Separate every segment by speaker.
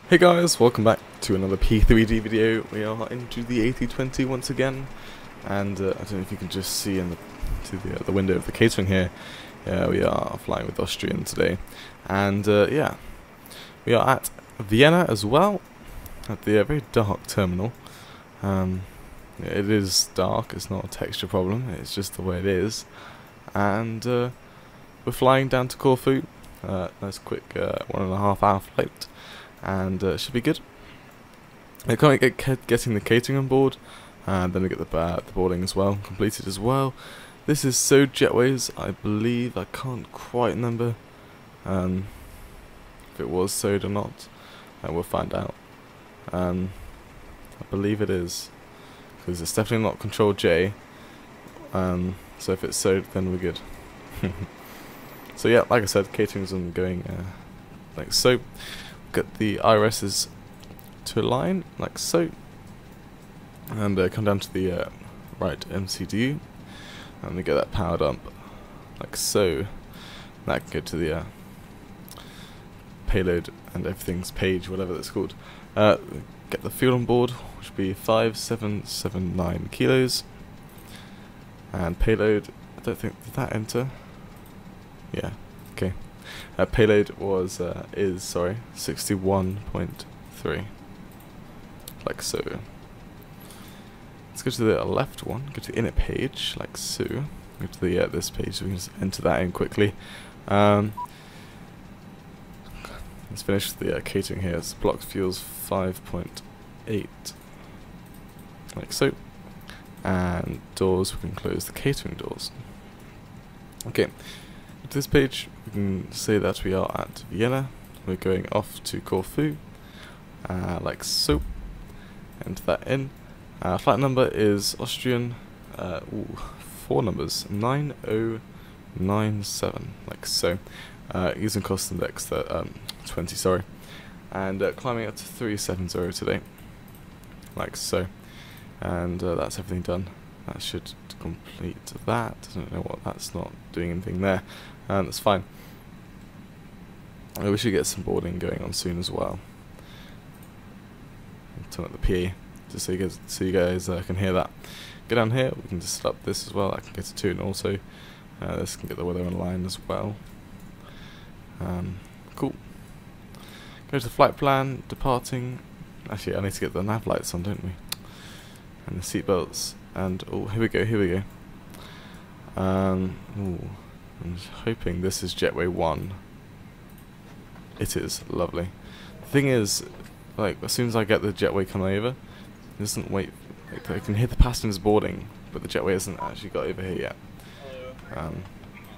Speaker 1: Hey guys, welcome back to another P3D video. We are into the A320 once again, and I don't know if you can just see in the window of the catering here. We are flying with Austrian today, and yeah, we are at Vienna as well, at the very dark terminal. It is dark, it's not a texture problem, it's just the way it is, and we're flying down to Corfu. Nice quick 1.5 hour flight. And it should be good. I can't get getting the catering on board, and then we get the boarding as well completed as well. This is sewed jetways, I believe. I can't quite remember if it was sewed or not, and we'll find out. I believe it is, because it's definitely not Control J. So if it's sewed, then we're good. So yeah, like I said, catering's ongoing like so. Get the IRSs to align, like so, and come down to the right MCDU, and we get that powered up, like so. That can go to the payload and everything's page, whatever that's called. Get the fuel on board, which would be 5779 kilos, and payload, I don't think, did that enter? Yeah, okay. Payload is 61.3, like so. Let's go to the left one, go to the inner page, like so. Go to the this page, so we can just enter that in quickly. Let's finish the catering here. It's block fuels 5.8, like so. And doors, we can close the catering doors. Okay. To this page, we can say that we are at Vienna. We're going off to Corfu, like so. Enter that in. Flight number is Austrian. 4 numbers, 9097, like so. Using cost index 20, sorry, and climbing up to 370 today, like so. And that's everything done. That should complete that. I don't know what, that's not doing anything there. That's fine. We should get some boarding going on soon as well. Turn up the PA just so you guys can hear that. Go down here, we can just set up this as well. I can get to 2, and also this can get the weather online as well. Cool. Go to flight plan, departing. Actually, I need to get the nav lights on, don't we? And the seat belts. And oh, here we go. Ooh, I'm hoping this is jetway 1. It is lovely. The thing is, like, as soon as I get the jetway coming over, it doesn't wait. Like, I can hear the passengers boarding, but the jetway hasn't actually got over here yet.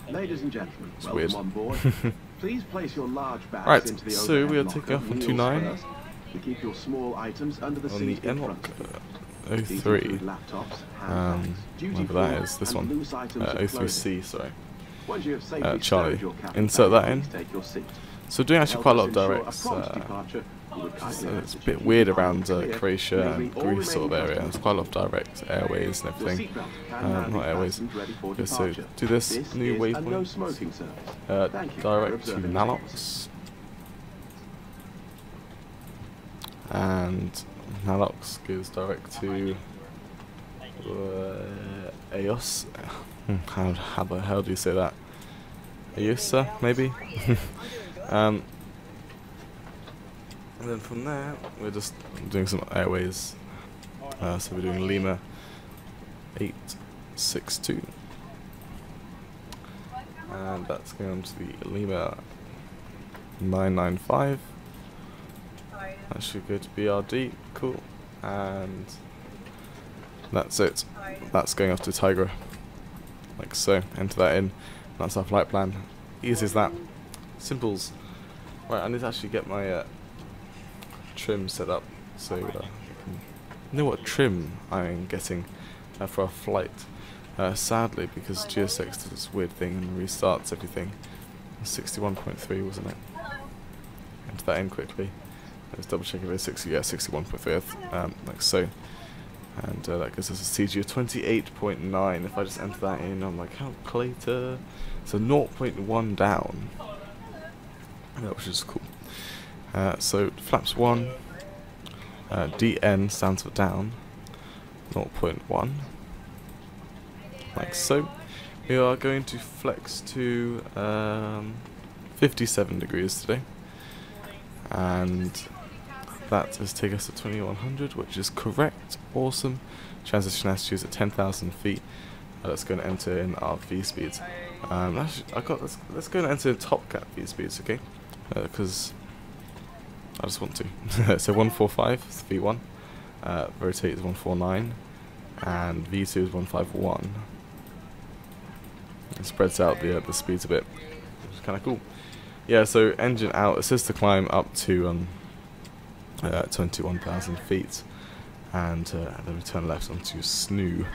Speaker 2: Ladies and gentlemen,
Speaker 1: it's weird.
Speaker 2: On board. Please place your large bags
Speaker 1: right,
Speaker 2: into the
Speaker 1: so we are taking off on 29
Speaker 2: to keep your small items under the
Speaker 1: on
Speaker 2: seat
Speaker 1: the
Speaker 2: in
Speaker 1: NLOC
Speaker 2: front.
Speaker 1: 03.
Speaker 2: Laptops,
Speaker 1: Whatever that is, this one. 03C, sorry. Charlie. Insert that in. So doing actually quite a lot of directs. It's a bit weird around Croatia and Greece sort of area. There's quite a lot of direct airways and everything. Not airways. Okay, so do this new waypoint. Direct to Nalox. And Nalox goes direct to EOS. How the hell do you say that? EOSA, maybe? And then from there, we're just doing some airways. So we're doing Lima 862. And that's going on to the Lima 995. That should go to BRD, cool. And that's it. That's going off to Tigra, like so. Enter that in. That's our flight plan. Easy as that. Simples. Right, I need to actually get my trim set up so I can know what trim I'm getting for our flight. Sadly, because GSX does this weird thing and restarts everything. 61.3, wasn't it? Enter that in quickly. Let's double check if it's 61.3, like so. And that gives us a CG of 28.9. If I just enter that in on my calculator, so 0.1 down, which is cool. So flaps 1, DN stands for down, 0.1, like so. We are going to flex to 57 degrees today, and that is take us to 2100, which is correct. Awesome. Transition attitudes at 10,000 feet. Let's go and enter in our V speeds. Let's go and enter top cap V speeds, okay? Because I just want to. So 145 is V1, rotate is 149, and V2 is 151. It spreads out the speeds a bit, which is kind of cool. Yeah, so engine out. It says to climb up to 21,000 feet, and then we turn left onto SNU.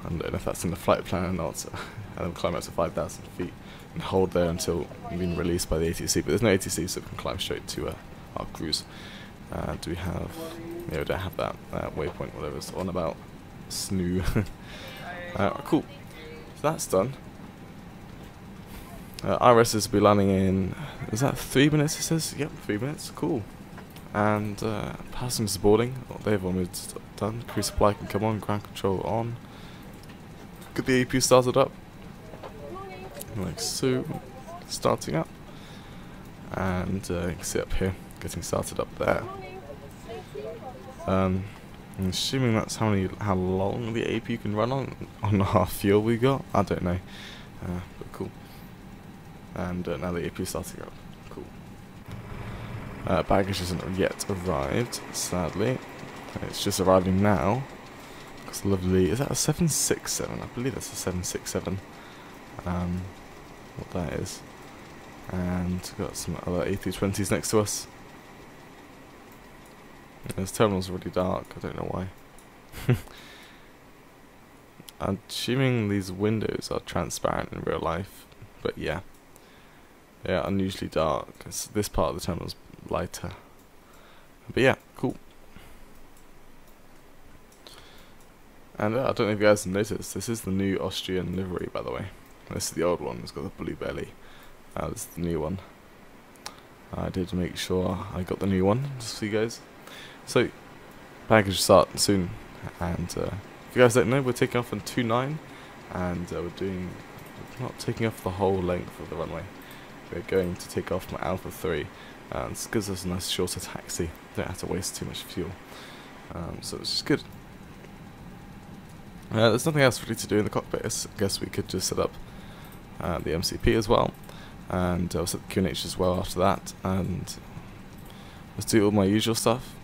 Speaker 1: I don't know if that's in the flight plan or not, and then climb up to 5,000 feet and hold there until we've been released by the ATC. But there's no ATC, so we can climb straight to our cruise. Do we have? Yeah, we don't have that waypoint, whatever it's on about. SNU. Cool. So that's done. RS will be landing in. Is that 3 minutes? It says. Yep, 3 minutes. Cool. And passengers boarding. Oh, they've almost done. Crew supply can come on. Ground control on. Get the AP started up. Like so. Starting up. And you can see up here. Getting started up there. I'm assuming that's how long the AP can run on our fuel we got. I don't know. But cool. And now the AP is starting up. Cool. Baggage hasn't yet arrived, sadly. It's just arriving now. It's lovely. Is that a 767? I believe that's a 767. What that is. And we've got some other A320s next to us. This terminal's really dark. I don't know why. I'm assuming these windows are transparent in real life, but yeah. They are unusually dark. This part of the terminal's lighter. But yeah, cool. And I don't know if you guys noticed, this is the new Austrian livery, by the way. This is the old one, it's got the blue belly. This is the new one. I did make sure I got the new one, just for you guys. So, package start soon. And if you guys don't know, we're taking off on 29. And we're not taking off the whole length of the runway. We're going to take off from Alpha 3. This gives us a nice shorter taxi. Don't have to waste too much fuel. So it's just good. There's nothing else really to do in the cockpit. I guess we could just set up the MCP as well. And I'll set the QNH as well after that. And let's do all my usual stuff.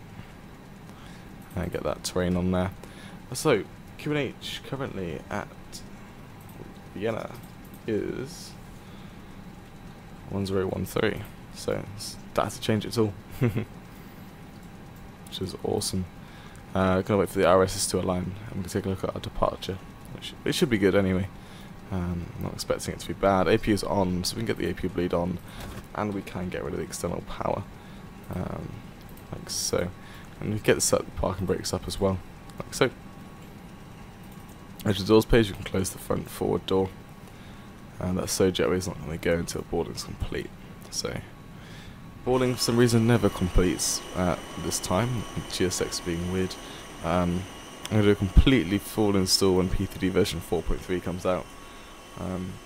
Speaker 1: And get that terrain on there. So, QNH currently at Vienna is 1013. So, don't have to change it at all. Which is awesome. Gonna wait for the RSs to align. I'm gonna take a look at our departure. It should be good anyway. Not expecting it to be bad. AP is on, so we can get the AP bleed on, and we can get rid of the external power, like so. And we get the parking brakes up as well, like so. At the doors page, you can close the front forward door, and that jetway is not going to go until boarding is complete. So boarding, for some reason, never completes at this time. GSX being weird. I'm going to do a completely full install when P3D version 4.3 comes out.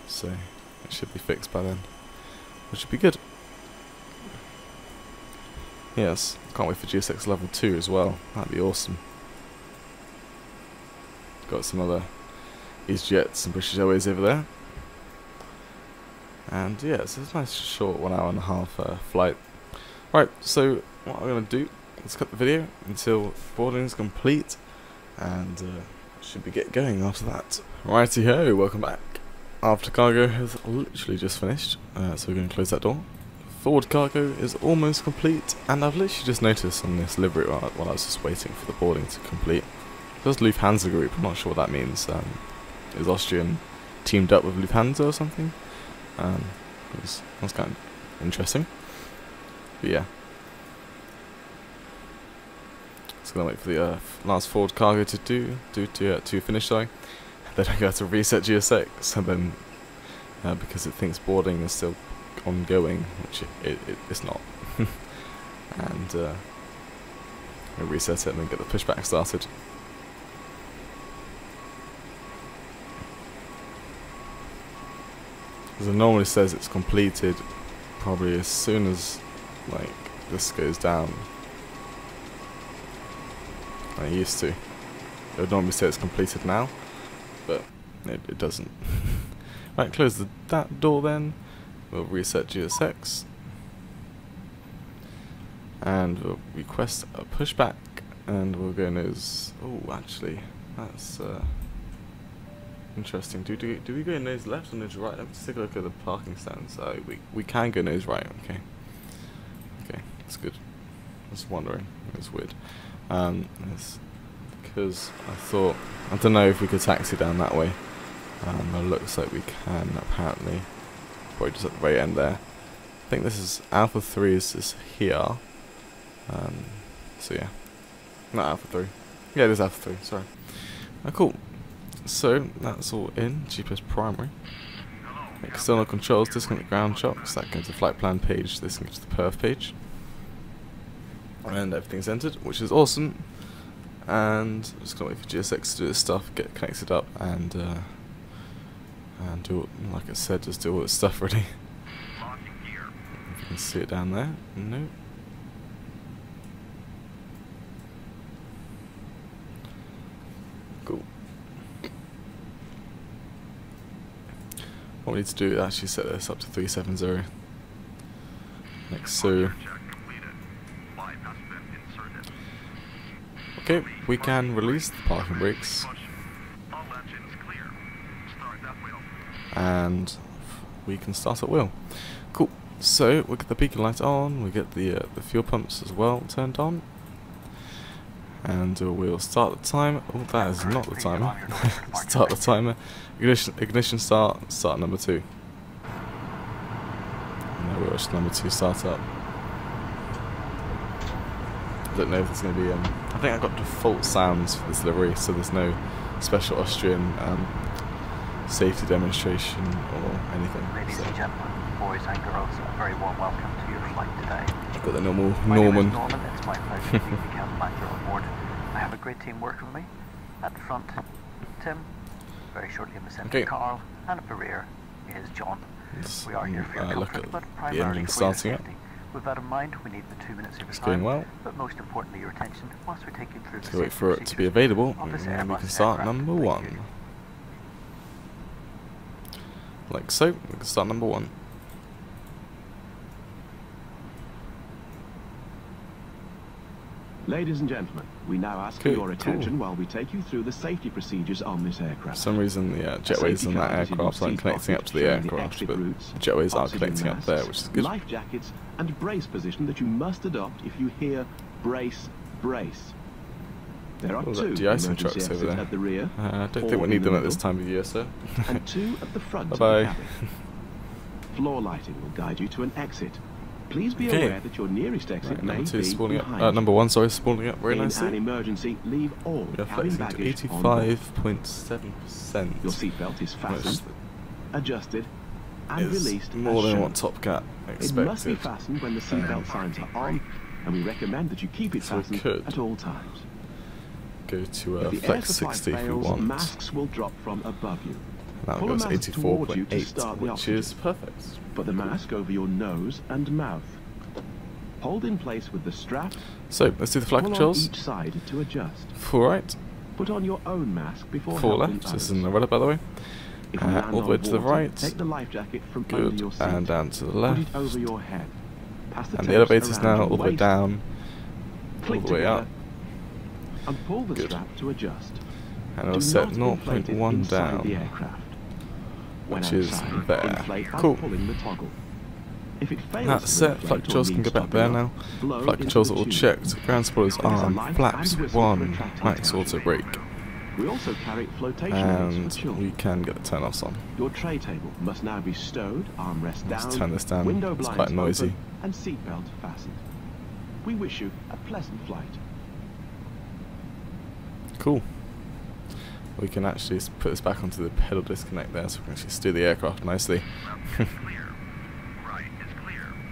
Speaker 1: So it should be fixed by then, which should be good. Yes, can't wait for GSX level 2 as well. That'd be awesome. Got some other EasyJets and British Airways over there. And yeah, it's a nice short 1 hour and a half flight. Right, so what I'm going to do is cut the video until boarding is complete, and should be get going after that. Righty ho, welcome back. After cargo has literally just finished, so we're going to close that door. Forward cargo is almost complete, and I've literally just noticed on this livery while I was just waiting for the boarding to complete. It does Lufthansa Group, I'm not sure what that means. Is Austrian teamed up with Lufthansa or something? That's kind of interesting. But yeah. Just gonna wait for the last forward cargo to finish, sorry. Then I got to reset GSX, and then because it thinks boarding is still ongoing, which it's not. and we'll reset it and then get the pushback started. As it normally says, it's completed probably as soon as like this goes down. I used to. It would normally say it's completed now, but it doesn't. Right, close that door then. We'll reset GSX. And we'll request a pushback, and we'll go nose. Oh, actually, that's interesting. Do we go nose left or nose right? Let's take a look at the parking stands. We can go nose right. Okay, that's good. I was wondering. It was weird. It's because I don't know if we could taxi down that way. It looks like we can apparently. Probably just at the very end there. I think this is Alpha 3 is here. So yeah, not Alpha 3. Yeah, it is Alpha 3. Sorry. Cool. So that's all in GPS primary. External controls, disconnect ground shocks. That goes to the flight plan page. This goes to the perf page. And everything's entered, which is awesome. And I'm just gonna wait for GSX to do this stuff, get connected up, and do, like I said, just do all this stuff ready. If you can see it down there. No. Cool. What we need to do is actually set this up to 370. Like so. Okay, we can release the parking brakes. And we can start at wheel. Cool. So we get the beacon light on. We get the fuel pumps as well turned on. And we'll start the timer. Oh, that is not the timer. Start the timer. Ignition start. Start number 2. And we'll watch number 2 start up. I don't know if there's going to be. I think I got default sounds for this livery, so there's no special Austrian safety demonstration or anything.
Speaker 3: Ladies and gentlemen, boys and girls, a very warm welcome to your flight today.
Speaker 1: I've got the normal
Speaker 3: My
Speaker 1: Norman.
Speaker 3: name is Norman. It's my pleasure to be the cabin manager on board. I have a great team working with me. At the front, Tim. Very shortly in the centre, Carl. And at the rear is John. We are here for your comfort, but primarily for your safety. With that in mind, we need the 2 minutes of your time,
Speaker 1: well.
Speaker 3: but most importantly your attention whilst we take you through the
Speaker 1: So wait for it to be available, and then we can start number 1. Like so, we can start number 1.
Speaker 2: Ladies and gentlemen, we now ask for your attention while we take you through the safety procedures on this aircraft.
Speaker 1: For some reason, the jetways on that aircraft aren't connecting up to the aircraft, but the jetways are connecting up there, which is good.
Speaker 2: Life jackets and brace position that you must adopt if you hear brace, brace. There are 2
Speaker 1: de-icing trucks over there.
Speaker 2: at the rear.
Speaker 1: I don't think we need them at this time of year, sir.
Speaker 2: And 2 at the front of
Speaker 1: Bye-bye.
Speaker 2: the cabin. Floor lighting will guide you to an exit. Please be
Speaker 1: Okay.
Speaker 2: aware that your nearest exit may
Speaker 1: Number 2
Speaker 2: be
Speaker 1: is spawning
Speaker 2: behind.
Speaker 1: up. Number 1, sorry, spawning up very
Speaker 2: In an
Speaker 1: nicely.
Speaker 2: emergency, leave all
Speaker 1: We are
Speaker 2: cabin
Speaker 1: flexing to
Speaker 2: baggage on board.
Speaker 1: 85.7%.
Speaker 2: Your seatbelt is fastened, adjusted, and
Speaker 1: Is
Speaker 2: released
Speaker 1: more
Speaker 2: as
Speaker 1: than
Speaker 2: shown.
Speaker 1: what Top Cat expected.
Speaker 2: It must be fastened when the seatbelt signs are on, and we recommend that you keep it
Speaker 1: So we
Speaker 2: fastened
Speaker 1: could
Speaker 2: at all times.
Speaker 1: Go to
Speaker 2: If the
Speaker 1: Flex
Speaker 2: air supply
Speaker 1: 60 if you
Speaker 2: fails,
Speaker 1: want.
Speaker 2: masks will drop from above you.
Speaker 1: That
Speaker 2: Pull a
Speaker 1: goes
Speaker 2: mask towards you to
Speaker 1: 84.8,
Speaker 2: start the
Speaker 1: which
Speaker 2: oxygen.
Speaker 1: is perfect.
Speaker 2: Put the mask over your nose and mouth. Hold in place with the strap.
Speaker 1: So, let's do the flight
Speaker 2: Pull on
Speaker 1: controls.
Speaker 2: each side to adjust.
Speaker 1: Full right,
Speaker 2: Put on your own mask before
Speaker 1: full
Speaker 2: helping
Speaker 1: left. This
Speaker 2: others.
Speaker 1: is in the rudder, by the way.
Speaker 2: If you land
Speaker 1: All the way
Speaker 2: on
Speaker 1: to the
Speaker 2: water,
Speaker 1: right.
Speaker 2: Take the life jacket from under
Speaker 1: Good.
Speaker 2: your seat.
Speaker 1: And down to the
Speaker 2: Put
Speaker 1: left.
Speaker 2: it over your head. Pass the
Speaker 1: And the
Speaker 2: tapes
Speaker 1: elevator's
Speaker 2: around
Speaker 1: now
Speaker 2: your
Speaker 1: all the way
Speaker 2: waist.
Speaker 1: down, all
Speaker 2: Click
Speaker 1: the way
Speaker 2: together
Speaker 1: up.
Speaker 2: And pull the
Speaker 1: Good.
Speaker 2: strap to adjust.
Speaker 1: And it'll
Speaker 2: Do
Speaker 1: set
Speaker 2: not inflate it
Speaker 1: 0.1
Speaker 2: inside the
Speaker 1: down,
Speaker 2: aircraft. When
Speaker 1: which is
Speaker 2: outside,
Speaker 1: there.
Speaker 2: inflate by
Speaker 1: Cool.
Speaker 2: pulling the toggle. If it fails
Speaker 1: That's
Speaker 2: to
Speaker 1: set.
Speaker 2: inflate
Speaker 1: Flight
Speaker 2: or
Speaker 1: controls can
Speaker 2: needs
Speaker 1: go back there
Speaker 2: topping
Speaker 1: now.
Speaker 2: up, blow
Speaker 1: Flight
Speaker 2: into
Speaker 1: controls
Speaker 2: the
Speaker 1: are all
Speaker 2: tube.
Speaker 1: checked. Ground spoilers
Speaker 2: There is a
Speaker 1: on.
Speaker 2: light
Speaker 1: Flaps
Speaker 2: and whistle for
Speaker 1: 1.
Speaker 2: retracting
Speaker 1: Max
Speaker 2: attachment.
Speaker 1: auto brake.
Speaker 2: We also carry flotation aids
Speaker 1: And
Speaker 2: for children.
Speaker 1: we can get the turn-offs on.
Speaker 2: Your tray table must now be stowed, armrest
Speaker 1: Let's
Speaker 2: down,
Speaker 1: turn this down.
Speaker 2: window
Speaker 1: It's
Speaker 2: blinds
Speaker 1: quite noisy.
Speaker 2: open, and seatbelt fastened. We wish you a pleasant flight.
Speaker 1: Cool. We can actually put this back onto the pedal disconnect there, so we can actually steer the aircraft nicely.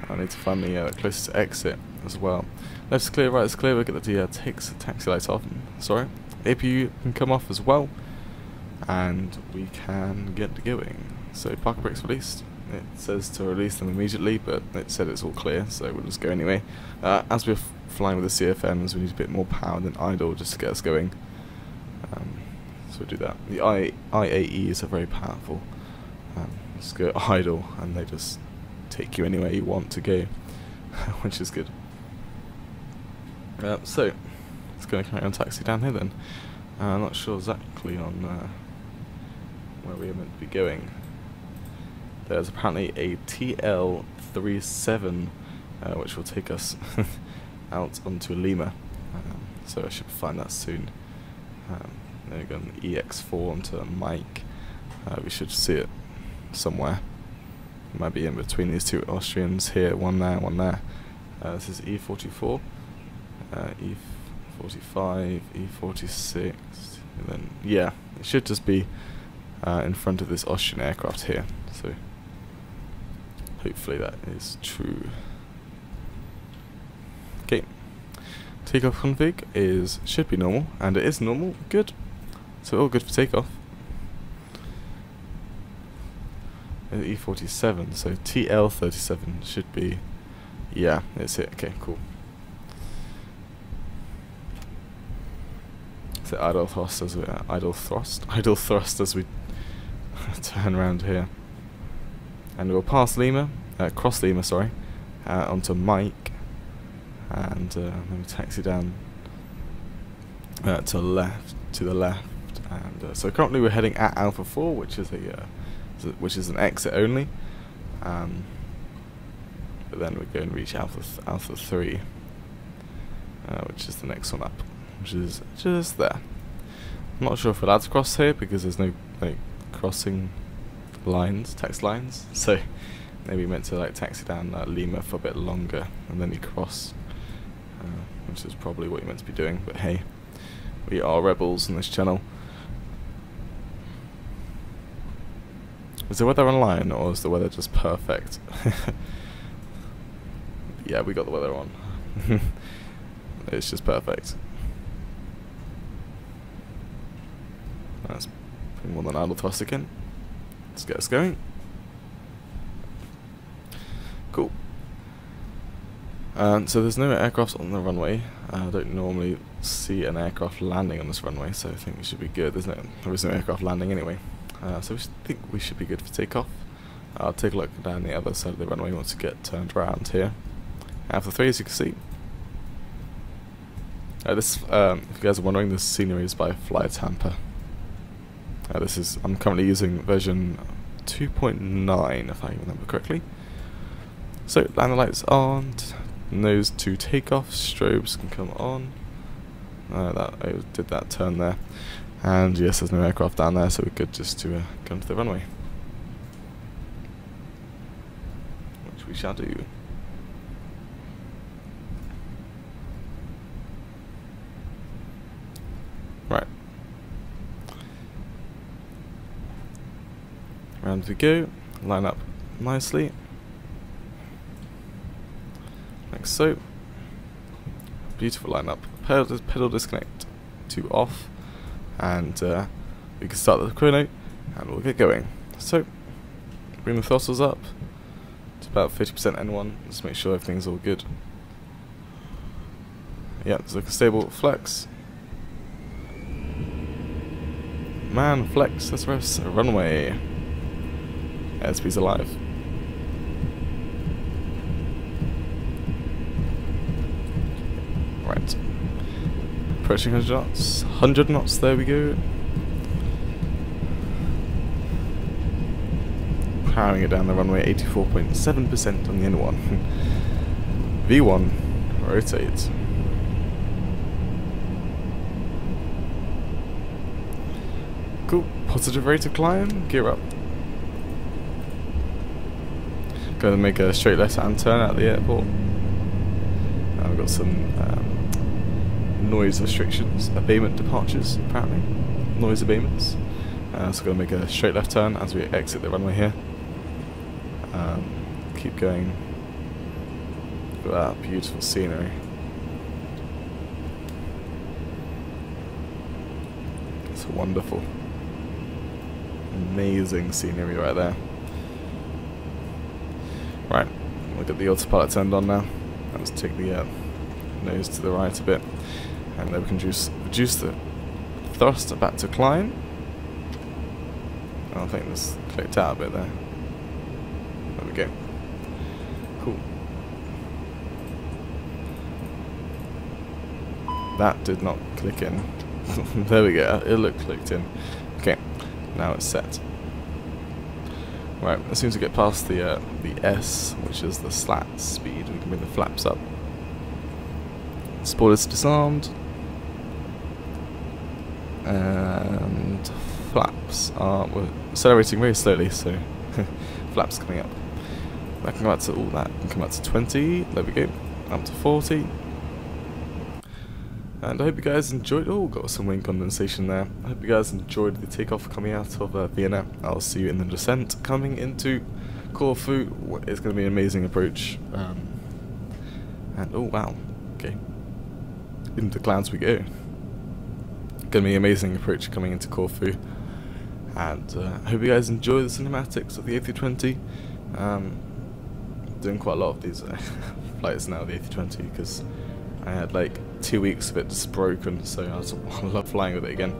Speaker 1: I need to find the closest exit. as well. Left is clear, right is clear. We'll get the taxi lights off. Sorry, APU can come off as well, and we can get going. So park brakes released. It says to release them immediately, but it said it's all clear, so we'll just go anyway. As we're flying with the CFMs, we need a bit more power than idle just to get us going. So we'll do that. The IAEs are very powerful. Just go idle, and they just take you anywhere you want to go, which is good. So let's go and carry on taxi down here then. I'm not sure exactly on where we are meant to be going. There's apparently a TL37 which will take us out onto Lima, so I should find that soon. Then we go on the EX4 onto Mike. We should see it somewhere. It might be in between these two Austrians here, one there, one there. This is E44, E45, E46, and then yeah, it should just be in front of this Austrian aircraft here. So hopefully that is true. Okay, takeoff config should be normal, and it is normal. Good. So all good for takeoff. E47, so TL37 should be, yeah, it's it. Okay, cool. So idle thrust as we turn around here, and we'll pass Lima, cross Lima, sorry, onto Mike, and then we taxi down to the left, and so currently we're heading at Alpha 4, which is an exit only, but then we go and reach Alpha 3, which is the next one up, which is just there. I'm not sure if we're allowed to cross here because there's no like crossing lines, text lines, so maybe meant to like taxi down Lima for a bit longer and then you cross, which is probably what you're meant to be doing, but hey, we are rebels on this channel. Is the weather online, or is the weather just perfect? Yeah, we got the weather on. It's just perfect. That's more than idle thrust again. Let's get us going. Cool. So there's no aircraft on the runway. I don't normally see an aircraft landing on this runway, so I think we should be good. There is no aircraft landing anyway. So think we should be good for takeoff. I'll take a look down the other side of the runway once we get turned around here. Alpha 3, as you can see. If you guys are wondering, this scenery is by FlyTampa. I'm currently using version 2.9, if I remember correctly. So landing lights on, nose to takeoff, strobes can come on. I did that turn there. And yes, there's no aircraft down there, so we're good just to come to the runway. Which we shall do. Right. Round we go, line up nicely. Like so. Beautiful lineup. Pedal disconnect to off. And we can start the chrono and we'll get going. So bring the throttles up to about 50% N1, just make sure everything's all good. Yeah, it's looking stable. Flex. Man, flex, let's rest. Runway. Airspeed's alive. Right. Approaching 100 knots. 100 knots, there we go. Powering it down the runway, 84.7% on the N1. V1, rotate. Cool, positive rate of climb, gear up. Going to make a straight left hand turn out of the airport. We've got some noise restrictions, abatement departures apparently, noise abatements. So we're going to make a straight left turn as we exit the runway here. Keep going Look at that beautiful scenery. It's wonderful. Amazing scenery right there. Right, we'll get the autopilot turned on now. Let's take the nose to the right a bit, and then we can reduce the thrust back to climb. I think this clicked out a bit there. There we go. Cool. That did not click in. There we go. It clicked in. Okay, now it's set. Right, as soon as we get past the S, which is the slat speed, we can bring the flaps up. Spoilers disarmed. And flaps are, we're accelerating very slowly, so flaps coming up. That can go out to all that, can come out to 20, there we go, up to 40. And I hope you guys enjoyed, oh, got some wing condensation there. I hope you guys enjoyed the takeoff coming out of Vienna. I'll see you in the descent coming into Corfu. It's going to be an amazing approach. And oh wow, okay, into the clouds we go. Going to be an amazing approach coming into Corfu. And I hope you guys enjoy the cinematics of the A320. Doing quite a lot of these flights now, the A320, because I had like 2 weeks of it just broken, so I love flying with it again.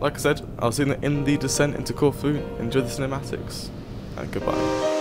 Speaker 1: Like I said, I'll see you in the descent into Corfu. Enjoy the cinematics, and goodbye.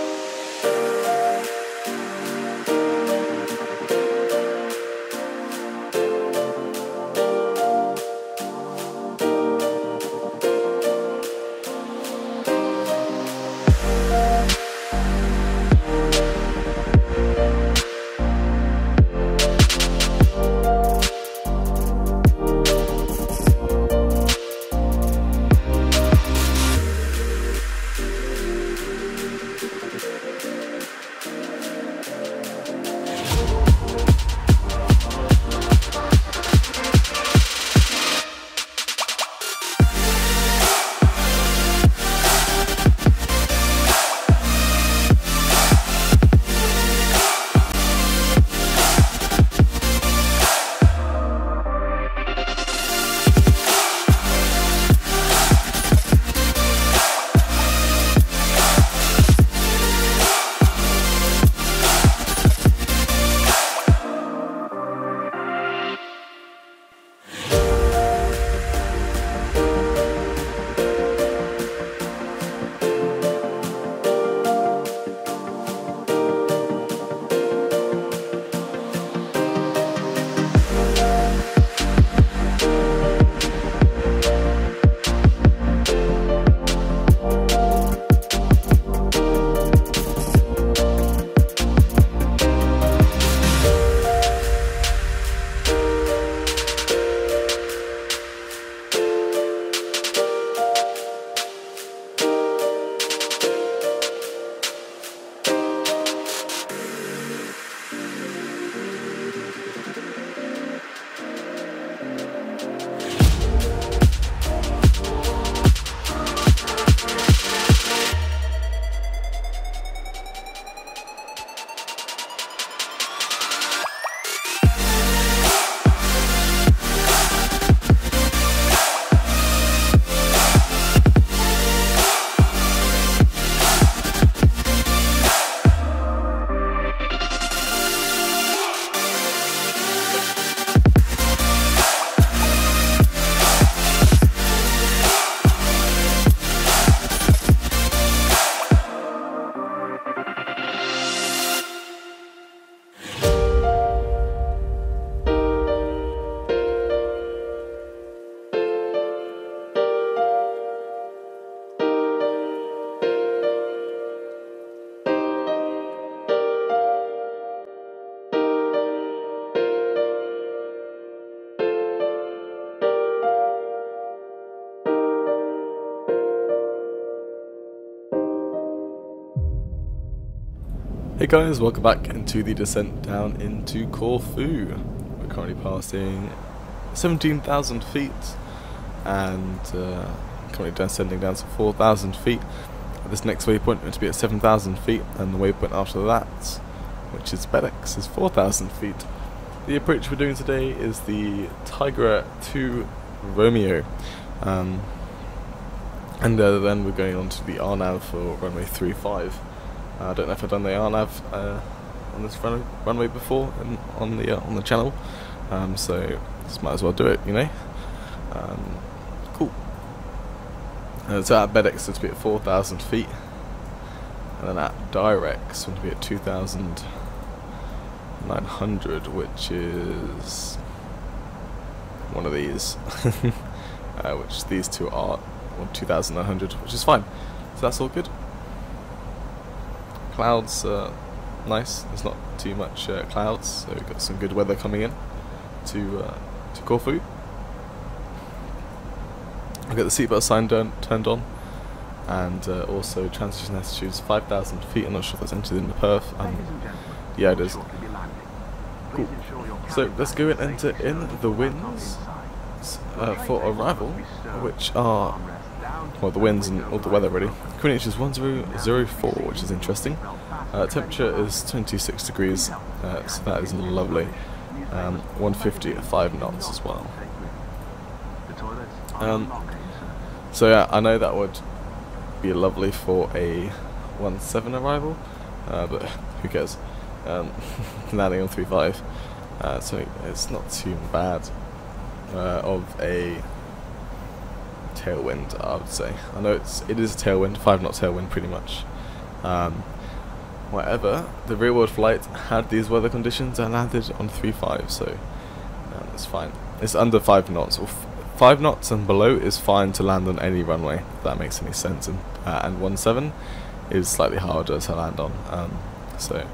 Speaker 1: Hey guys, welcome back into the descent down into Corfu. We're currently passing 17,000 feet and currently descending down to 4,000 feet. This next waypoint is going to be at 7,000 feet, and the waypoint after that which is BEDX, is 4,000 feet. The approach we're doing today is the Tigra 2 Romeo, and then we're going on to the RNAV for runway 35. I don't know if I've done the RNAV on this runway before on the channel, so just might as well do it, you know. Cool. So at BEDX it's going to be at 4,000 feet, and then at Direx it's going to be at 2,900, which is one of these, which these two are 2,900, which is fine. So that's all good. Clouds, nice. There's not too much clouds, so we've got some good weather coming in to Corfu. I've got the seatbelt sign turned on, and also transition altitude 5,000 feet. I'm not sure if that's entered in the perf. Yeah, it is. Cool. So let's go and enter in the winds for arrival, which are, well, the winds and all the weather really. Current is 1004, which is interesting. Temperature is 26 degrees, so that is lovely. 150 at 5 knots as well. So yeah, I know that would be lovely for a 17 arrival, but who cares? Landing on 35, so it's not too bad of a tailwind, I would say. I know it is a tailwind, 5 knot tailwind pretty much. However, the real world flight had these weather conditions and landed on 3.5, so it's fine. It's under 5 knots, or 5 knots and below is fine to land on any runway, if that makes any sense, and 17 is slightly harder to land on, so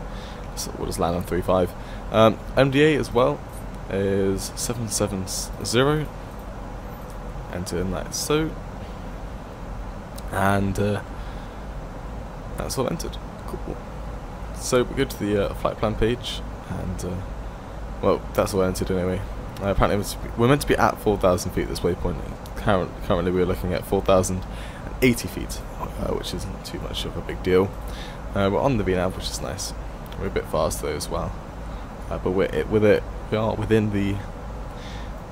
Speaker 1: we'll just land on 3.5. MDA as well is 770, enter in like so, and that's all entered. Cool. So we go to the flight plan page, and well, that's all entered anyway. Apparently we're meant to be at 4,000 feet at this waypoint. Currently we're looking at 4,080 feet, which isn't too much of a big deal. We're on the VNAV, which is nice. We're a bit fast though as well, but we are within the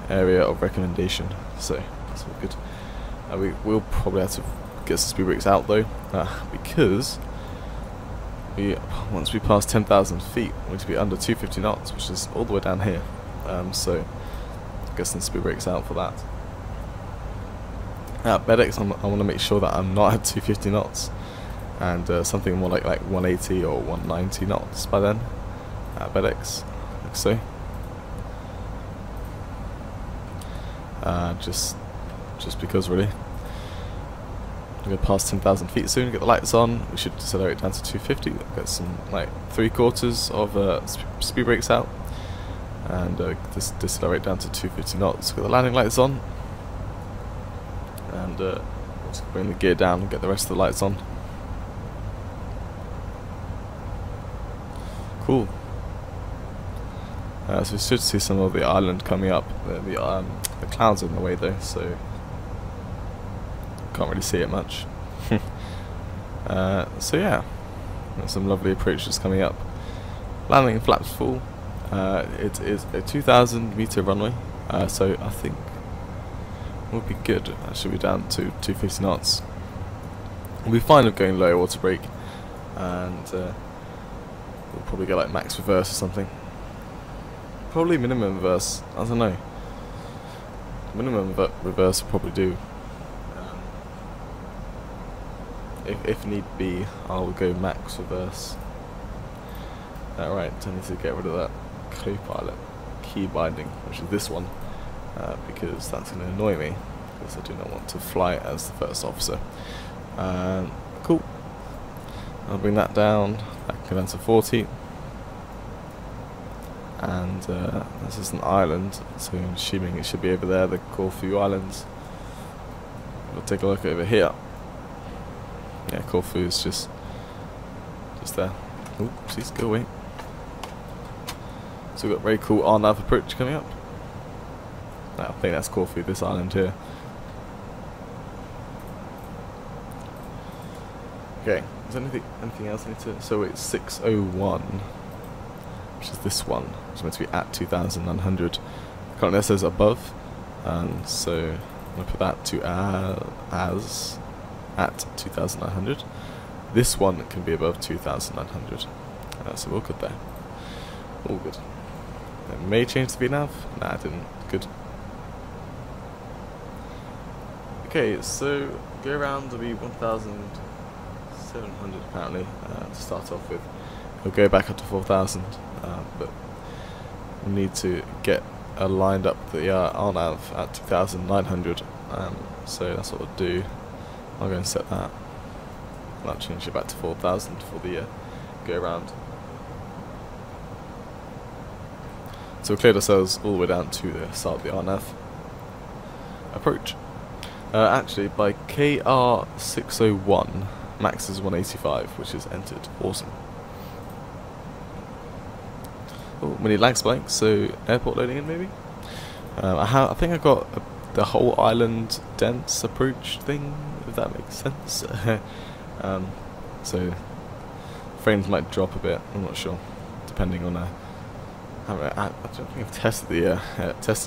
Speaker 1: area of recommendation, so that's all good. We will probably have to get some speed brakes out though, because once we pass 10,000 feet, we're going to be under 250 knots, which is all the way down here. So get some speed brakes out for that. At BEDX, I want to make sure that I'm not at 250 knots, and something more like 180 or 190 knots by then at BEDX, like so. Just because really. We're going to pass 10,000 feet soon, get the lights on, we should decelerate down to 250, get some like 3/4 of speed brakes out, and just decelerate down to 250 knots, get the landing lights on, and just bring the gear down and get the rest of the lights on. Cool. So we should see some of the island coming up. The clouds are in the way though, so can't really see it much. So yeah, there's some lovely approaches coming up. Landing flaps full. It is a 2,000 meter runway, so I think we'll be good. That should be down to 250 knots. We'll be fine with going low water brake, and we'll probably go like max reverse or something. Probably minimum reverse, I don't know. Minimum reverse will probably do. If need be, I'll go max reverse. Right, I need to get rid of that co-pilot key binding, which is this one, because that's going to annoy me, because I do not want to fly as the first officer. Cool. I'll bring that down, go down to 40. And this is an island, so I'm assuming it should be over there, the Corfu Islands. We'll take a look over here. Yeah, Corfu is just there. Oh, please go away. So we've got a very cool RNAV approach coming up. I think that's Corfu, this island here. Okay, is there anything else I need to... So it's 6:01. which is this one. It's meant to be at 2,900. Currently it says above, so I'm going to put that to as at 2,900. This one can be above 2,900. So we're all good there. All good. It may change the VNav. Nah, it didn't. Good. Okay, so go around will be 1,700 apparently to start off with. It'll go back up to 4,000, but we need to get lined up the RNAV at 2,900. So that's what we'll do. I'll go and set that. I'll change it back to 4,000 for the go around. So we cleared ourselves all the way down to the start of the RNAV approach. Actually, by KR601, max is 185, which is entered. Awesome. Oh, we need lag spike, so airport loading in maybe? I think I got the whole island dense approach thing, if that makes sense. So frames might drop a bit, I'm not sure, depending on I don't think I've tested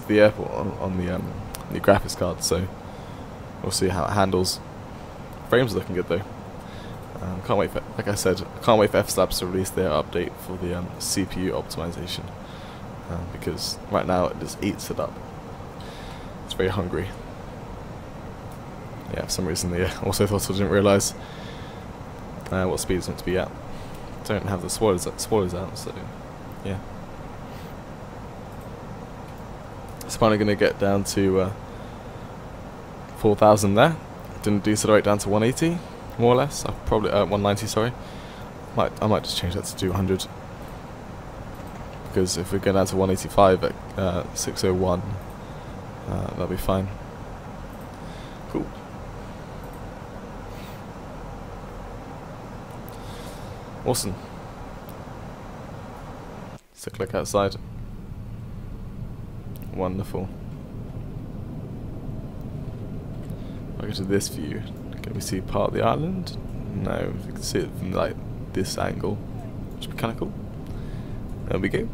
Speaker 1: the airport on the graphics card, so we'll see how it handles. Frames are looking good though. Can't wait for, like I said, can't wait for FSLabs to release their update for the CPU optimization, because right now it just eats it up. It's very hungry. Yeah, for some reason the also thought I didn't realise what speed it's meant to be at. Don't have the spoilers out, so yeah. It's finally going to get down to 4,000 there. Didn't decelerate down to 180, more or less. I'll probably 190. Sorry. I might just change that to 200, because if we go down to 185 at 601, that'll be fine. Cool. Awesome. So click outside. Wonderful. I'll go to this view. Can we see part of the island? No, we can see it from like this angle, which would be kind of cool. There we go.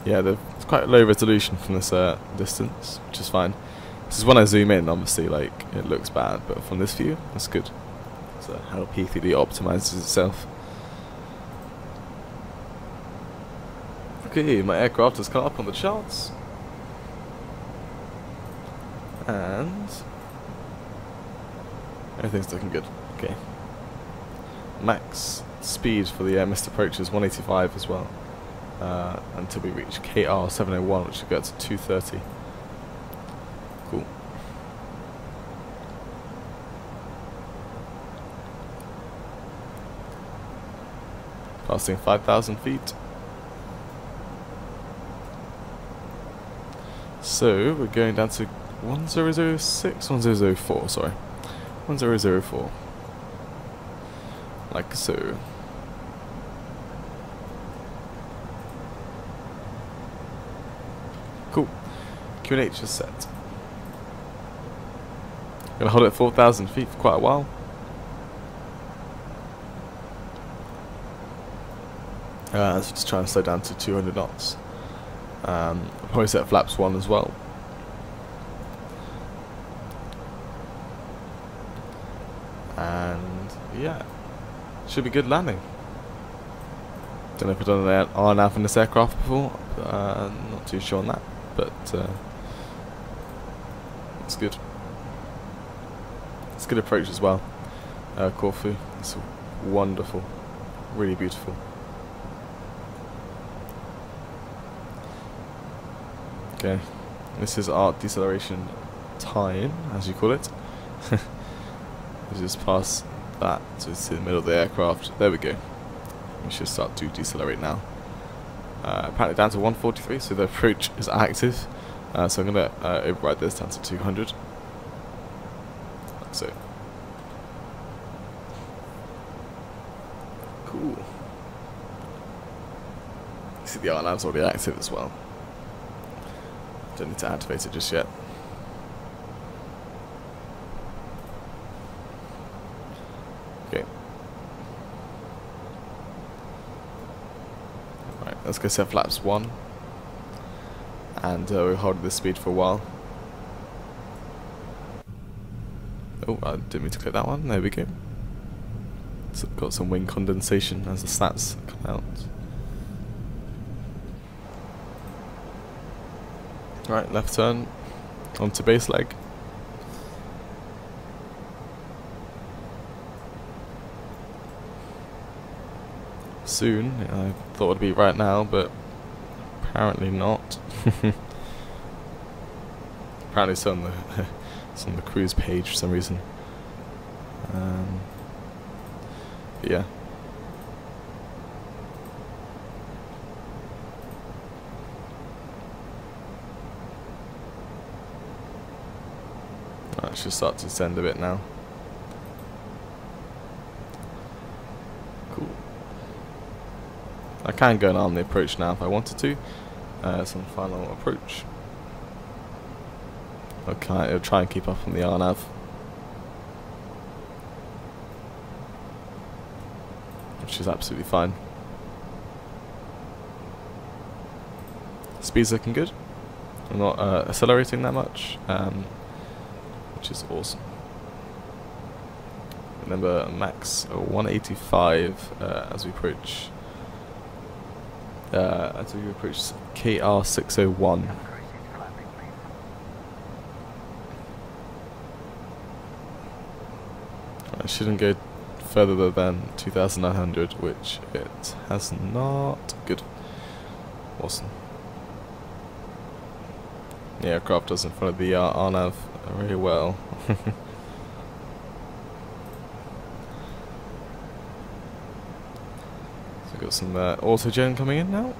Speaker 1: Yeah, it's quite low resolution from this distance, which is fine. This is when I zoom in, obviously, like it looks bad, but from this view, that's good. So how P3D optimizes itself. Okay, my aircraft has come up on the charts, and everything's looking good. Okay, max speed for the missed approach is 185 as well, until we reach KR701, which should go to 230. Cool. Passing 5,000 feet. So we're going down to 1006, 1004, sorry. 1004. Like so. Cool. QNH is set. Gonna hold it at 4,000 feet for quite a while. So just try and slow down to 200 knots. I'll probably set flaps 1 as well. And yeah, should be good landing. Don't know if I've done an RNAV in this aircraft before, not too sure on that, but it's good. It's a good approach as well. Corfu, it's wonderful, really beautiful. Okay, this is our deceleration time, as you call it. We just pass that to the middle of the aircraft. There we go. We should start to decelerate now. Apparently down to 143, so the approach is active. So I'm going to override this down to 200. Like so. Cool. You see the RNAV's already active as well. Don't need to activate it just yet. let's go set flaps 1. And we'll hold this speed for a while. Oh, I didn't mean to click that one. There we go. So got some wing condensation as the stats come out. Right, left turn onto base leg. Soon, I thought it'd be right now, but apparently not. Apparently it's on the cruise page for some reason. But yeah. I should start to descend a bit now. Cool. I can go and arm the approach now if I wanted to. Some final approach. Okay, I'll try and keep up on the RNAV. Which is absolutely fine. Speed's looking good. I'm not accelerating that much, which is awesome. Remember, max 185 as we approach. KR601. I shouldn't go further than 2,900, which it has not. Good. Awesome. The aircraft doesn't follow the RNAV very well. So we've got some auto-gen coming in now.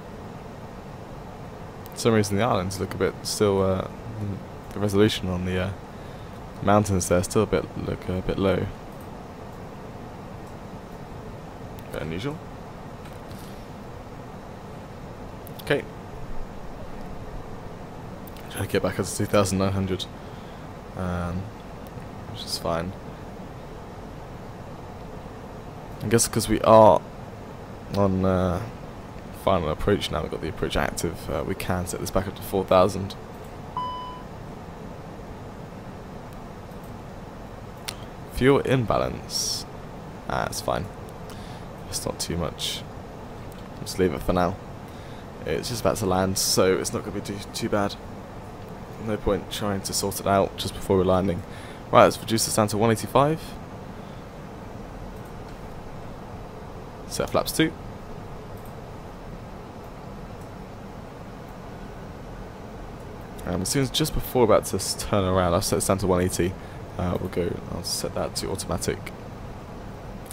Speaker 1: For some reason the islands look a bit still, the resolution on the mountains there still look a bit low. Bit unusual. Okay. Trying to get back up to 2,900, which is fine. I guess because we are on final approach now, we've got the approach active, we can set this back up to 4,000. Fuel imbalance. It's fine. It's not too much. Just leave it for now. It's just about to land, so it's not going to be too bad. No point trying to sort it out just before we're landing. Right, let's reduce this down to 185. Set flaps 2. And as soon as just before we're about to turn around, I'll set this down to 180. I'll set that to automatic.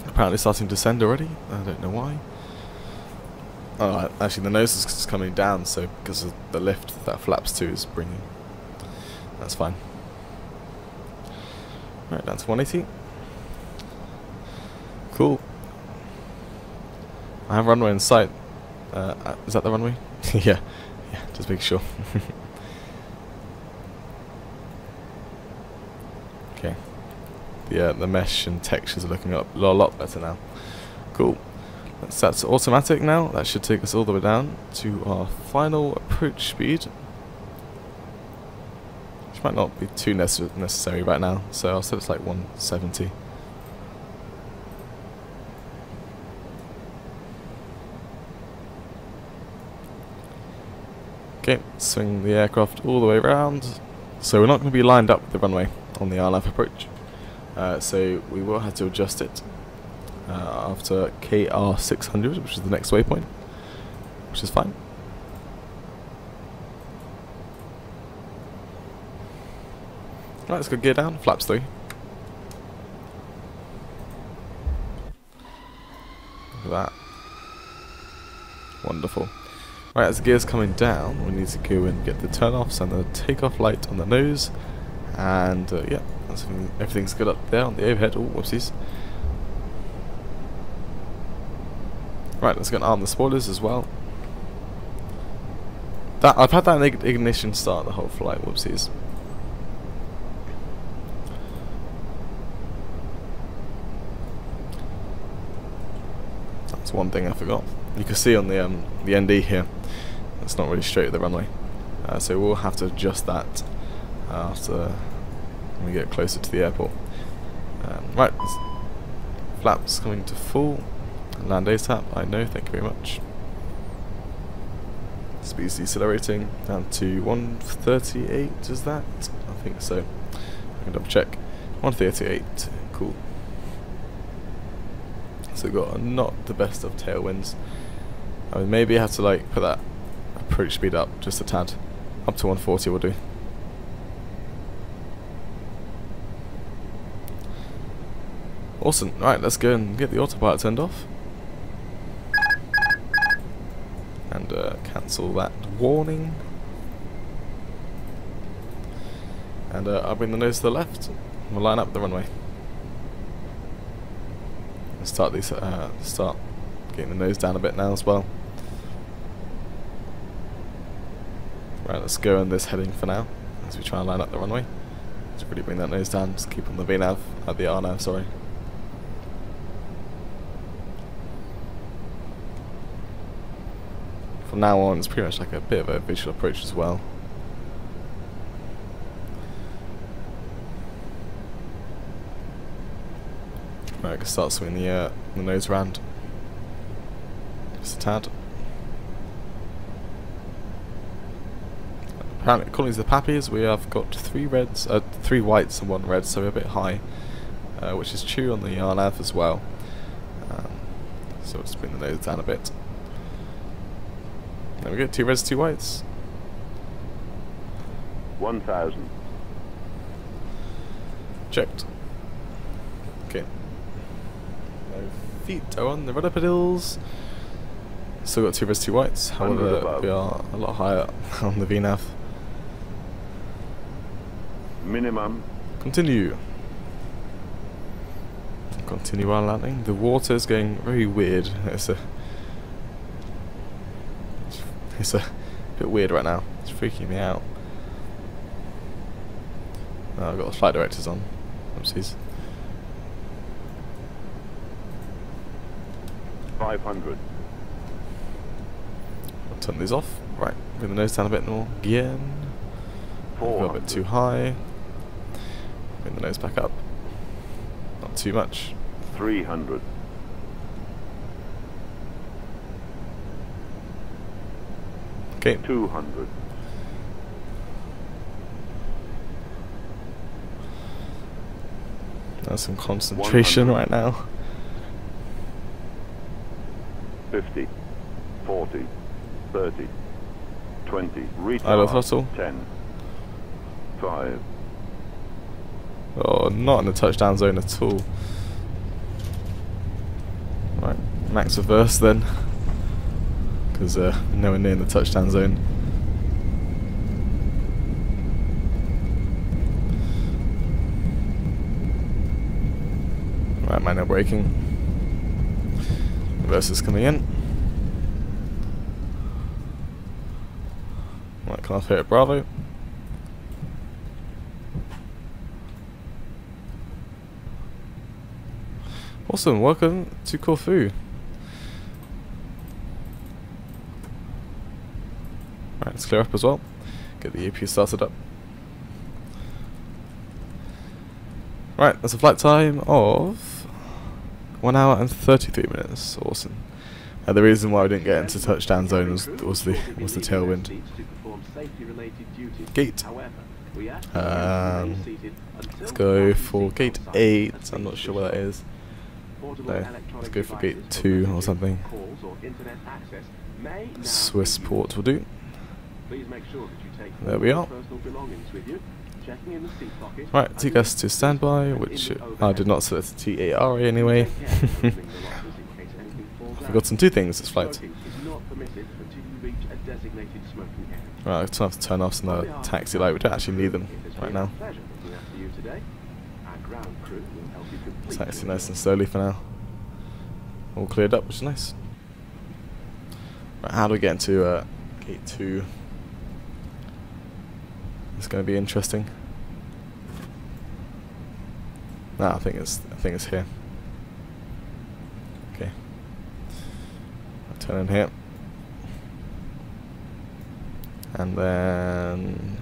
Speaker 1: Apparently starting to descend already. I don't know why. Oh, actually the nose is coming down, so because of the lift that flaps 2 is bringing. That's fine. Right, down to 180. Cool. I have runway in sight. Is that the runway? Yeah, just make sure. Okay. The mesh and textures are looking a lot better now. Cool. That's automatic now. That should take us all the way down to our final approach speed, which might not be too necessary right now. So I'll set it to like 170. Okay, swing the aircraft all the way around. So we're not going to be lined up with the runway on the RNAV approach. So we will have to adjust it after KR600, which is the next waypoint, which is fine. Right, let's go gear down, flaps 3. Look at that. Wonderful. Right, as the gear's coming down, we need to go and get the turn-offs and the take-off light on the nose. And yeah, everything's good up there on the overhead. Oh, whoopsies. Right, let's go and arm the spoilers as well. I've had that ignition start the whole flight. Whoopsies. That's one thing I forgot. you can see on the ND here, it's not really straight at the runway, so we'll have to adjust that after we get closer to the airport. Right, flaps coming to full. Land ASAP. I know. Thank you very much. Speed's decelerating down to 138. Is that? I think so. I can double check. 138. Cool. So we've got not the best of tailwinds. I mean, maybe I have to like put that approach speed up just a tad. Up to 140 will do. Awesome. Right, let's go and get the autopilot turned off. And cancel that warning. And I'll bring the nose to the left. We'll line up the runway. Start getting the nose down a bit now as well. Right, let's go on this heading for now as we try and line up the runway. Just really bring that nose down. Just keep on the VNav, the RNav, sorry. From now on, it's pretty much like a bit of a visual approach as well. Right, I can start swinging the nose around just a tad. Apparently, according to the Pappies, we have got 3 reds, 3 whites and 1 red, so we're a bit high, which is true on the RNav as well. So let's bring the nose down a bit. There we go, 2 reds, 2 whites.
Speaker 2: 1,000.
Speaker 1: Checked. Okay. No feet are on the rudder pedals. Still got 2 reds, 2 whites. However, we are a lot higher on the VNav.
Speaker 2: Minimum.
Speaker 1: Continue. Continue while landing. The water is going very weird. It's a bit weird right now. It's freaking me out. Oh, I've got the flight directors on. Oopsies.
Speaker 2: 500.
Speaker 1: I'll turn these off. Right, bring the nose down a bit more again. Go a bit too high. Bring the nose back up. Not too much.
Speaker 2: 300.
Speaker 1: Okay.
Speaker 2: 200.
Speaker 1: That's some concentration
Speaker 2: 100.
Speaker 1: right now.
Speaker 2: 50. 40. 30. 20.
Speaker 1: Idle throttle.
Speaker 2: 10. 5.
Speaker 1: Oh, not in the touchdown zone at all. Right, max reverse then. Because nowhere near in the touchdown zone. Right, manual braking. Reverse is coming in. Right, come off here at Bravo. Awesome, welcome to Corfu. Right, let's clear up as well. Get the AP started up. Right, that's a flight time of 1 hour and 33 minutes. Awesome. The reason why we didn't get into touchdown zone was the tailwind. Gate. Let's go for gate 8. I'm not sure where that is. No, let's go for gate 2 or something. Swiss port will do. There we are. Right, TCAS to standby, which I did not select TARA anyway. Forgotten 2 things this flight. Right, I have to turn off some of the taxi light. We don't actually need them right now. Taxi nice and slowly for now. All cleared up, which is nice. Right, how do we get into gate 2? It's going to be interesting. No, I think it's here. Okay. Turn in here. And then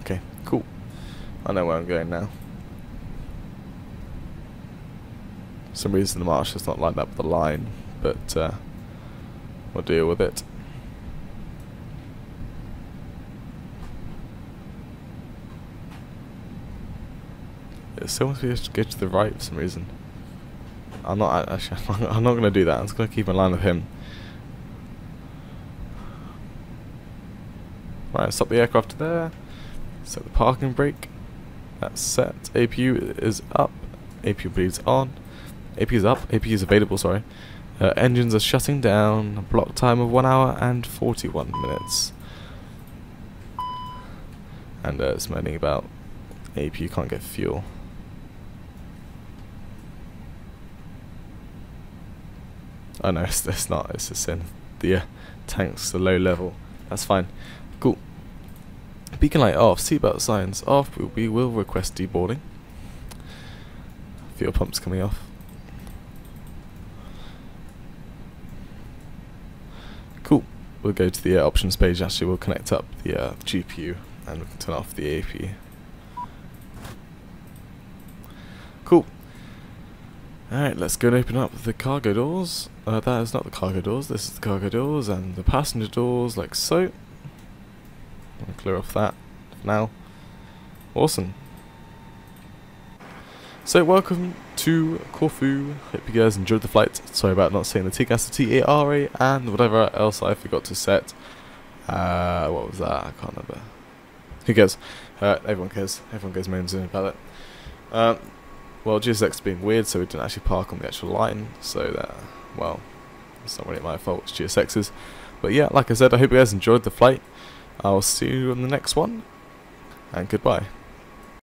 Speaker 1: okay, cool. I know where I'm going now. For some reason the marsh is not lined up with the line, but we'll deal with it. It still wants me to go to the right for some reason. I'm not actually. I'm not going to do that. I'm just going to keep in line with him. Right, stop the aircraft there. Set the parking brake. That's set. APU is up. APU bleeds on. APU is up. APU is available. Sorry. Engines are shutting down. Block time of 1 hour and 41 minutes. And it's moaning about APU can't get fuel. Oh no, it's not. It's just in the tanks, the low level. That's fine. Cool. Beacon light off. Seatbelt signs off. We will request deboarding. Fuel pumps coming off. Cool. We'll go to the options page. Actually, we'll connect up the GPU and we can turn off the APU. Cool. Alright, let's go and open up the cargo doors. That is not the cargo doors, this is the cargo doors and the passenger doors, like so. I'll clear off that for now. Awesome. So, welcome to Corfu. Hope you guys enjoyed the flight. Sorry about not saying the TCAS, the TARA, and whatever else I forgot to set. What was that? I can't remember. Who cares? Everyone cares. Everyone goes moans in about it. Well, GSX being weird, so we didn't actually park on the actual line, so that, well, it's not really my fault, it's GSX's. But yeah, like I said, I hope you guys enjoyed the flight. I'll see you on the next one, and goodbye.